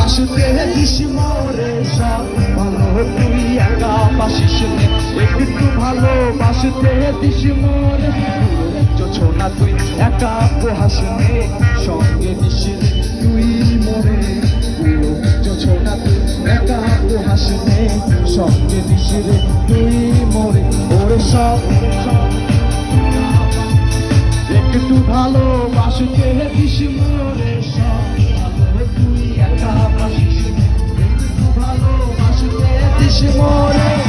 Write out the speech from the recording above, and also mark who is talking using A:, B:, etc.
A: বাসুতে this মোরে সব ভালো তুই একা বাসিস নে একটু ভালো বাসুতে দিস মোরে ছোনা তুই একা হাস নে সঙ্গে দিস তুই মোরে ছোনা তুই একা হাস নে সঙ্গে দিস রে তুই মোরে ওরে সব একটু ভালো বাসুতে দিস মোরে সব ভালো তুই একা বাসিস নে একটু ভালো বাসুতে দিস মোরে